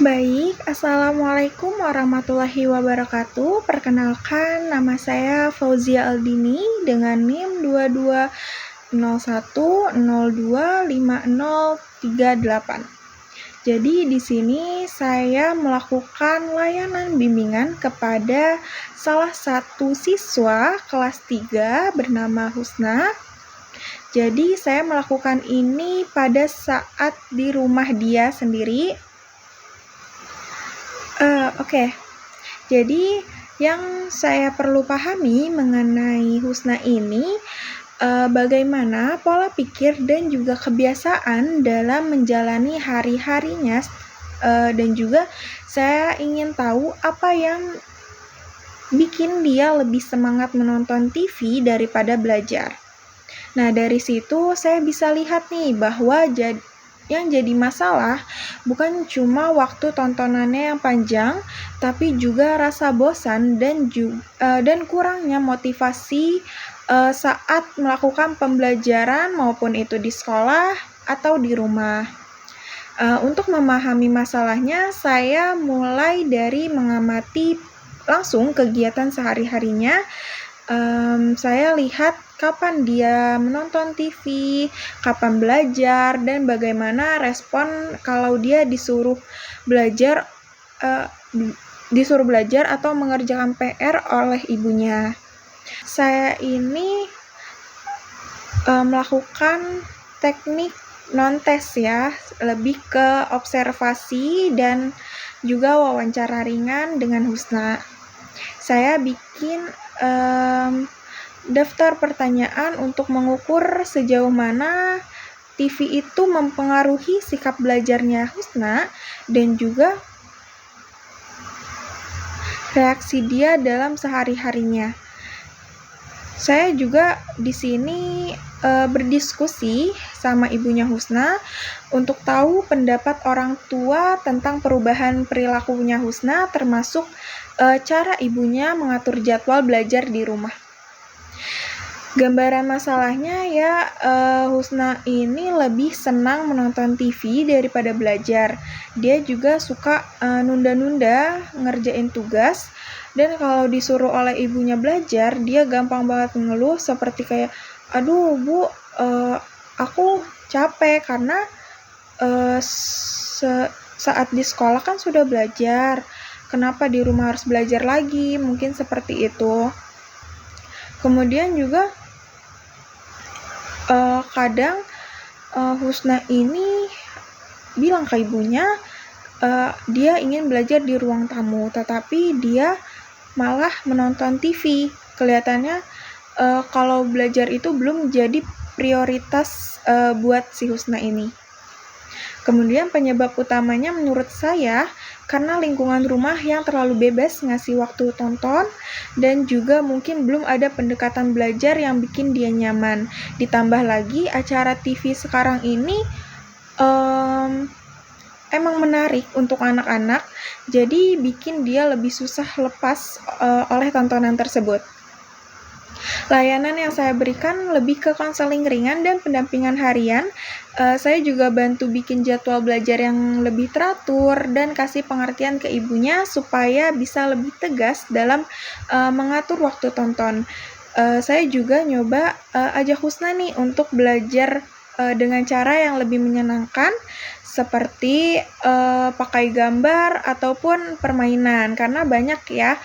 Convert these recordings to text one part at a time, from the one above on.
Baik, Assalamualaikum warahmatullahi wabarakatuh. Perkenalkan, nama saya Fauzia Aldini dengan NIM 2201025038. Jadi di sini saya melakukan layanan bimbingan kepada salah satu siswa kelas 3 bernama Husna. Jadi saya melakukan ini pada saat di rumah dia sendiri. Oke. Jadi yang saya perlu pahami mengenai Husna ini, bagaimana pola pikir dan juga kebiasaan dalam menjalani hari-harinya, dan juga saya ingin tahu apa yang bikin dia lebih semangat menonton TV daripada belajar. Nah, dari situ saya bisa lihat nih bahwa yang jadi masalah bukan cuma waktu tontonannya yang panjang, tapi juga rasa bosan dan kurangnya motivasi saat melakukan pembelajaran maupun itu di sekolah atau di rumah. Untuk memahami masalahnya, saya mulai dari mengamati langsung kegiatan sehari-harinya. Saya lihat kapan dia menonton TV, kapan belajar, dan bagaimana respon kalau dia disuruh belajar atau mengerjakan PR oleh ibunya. Saya ini melakukan teknik non-tes ya, lebih ke observasi dan juga wawancara ringan dengan Husna. Saya bikin daftar pertanyaan untuk mengukur sejauh mana TV itu mempengaruhi sikap belajarnya Husna dan juga reaksi dia dalam sehari-harinya. Saya juga di sini berdiskusi sama ibunya Husna untuk tahu pendapat orang tua tentang perubahan perilakunya Husna, termasuk cara ibunya mengatur jadwal belajar di rumah. Gambaran masalahnya ya, Husna ini lebih senang menonton TV daripada belajar. Dia juga suka nunda-nunda ngerjain tugas, dan kalau disuruh oleh ibunya belajar, dia gampang banget mengeluh seperti kayak, aduh bu, aku capek karena saat di sekolah kan sudah belajar, kenapa di rumah harus belajar lagi, mungkin seperti itu. Kemudian juga kadang Husna ini bilang ke ibunya dia ingin belajar di ruang tamu, tetapi dia malah menonton TV. Kelihatannya kalau belajar itu belum jadi prioritas buat si Husna ini. Kemudian penyebab utamanya menurut saya karena lingkungan rumah yang terlalu bebas ngasih waktu tonton, dan juga mungkin belum ada pendekatan belajar yang bikin dia nyaman. Ditambah lagi acara TV sekarang ini emang menarik untuk anak-anak, jadi bikin dia lebih susah lepas oleh tontonan tersebut. Layanan yang saya berikan lebih ke konseling ringan dan pendampingan harian. Saya juga bantu bikin jadwal belajar yang lebih teratur dan kasih pengertian ke ibunya supaya bisa lebih tegas dalam mengatur waktu tonton. Saya juga nyoba ajak Husna nih untuk belajar dengan cara yang lebih menyenangkan, seperti pakai gambar ataupun permainan, karena banyak ya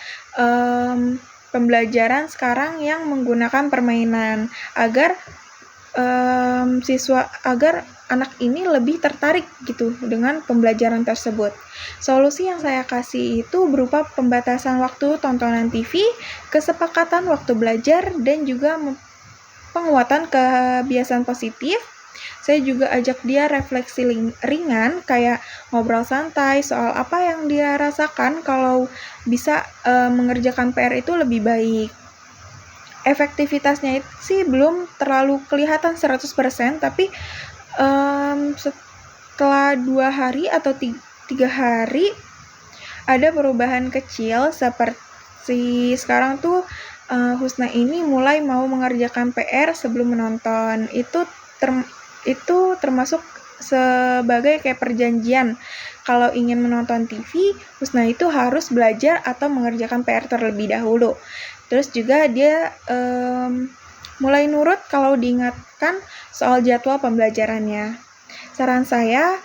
pembelajaran sekarang yang menggunakan permainan agar anak ini lebih tertarik gitu dengan pembelajaran tersebut. Solusi yang saya kasih itu berupa pembatasan waktu tontonan TV, kesepakatan waktu belajar, dan juga penguatan kebiasaan positif. Saya juga ajak dia refleksi ringan, kayak ngobrol santai soal apa yang dia rasakan kalau bisa mengerjakan PR itu lebih baik. Efektivitasnya itu sih belum terlalu kelihatan 100%, tapi setelah 2 hari atau 3 hari ada perubahan kecil, seperti sekarang tuh Husna ini mulai mau mengerjakan PR sebelum menonton. Itu termasuk sebagai kayak perjanjian. Kalau ingin menonton TV, Husna itu harus belajar atau mengerjakan PR terlebih dahulu. Terus juga dia mulai nurut kalau diingatkan soal jadwal pembelajarannya. Saran saya,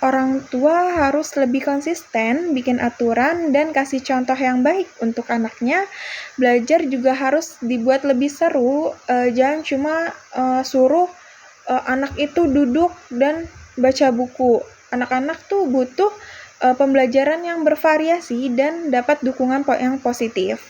orang tua harus lebih konsisten, bikin aturan, dan kasih contoh yang baik untuk anaknya. Belajar juga harus dibuat lebih seru, jangan cuma suruh anak itu duduk dan baca buku. Anak-anak tuh butuh pembelajaran yang bervariasi dan dapat dukungan yang positif.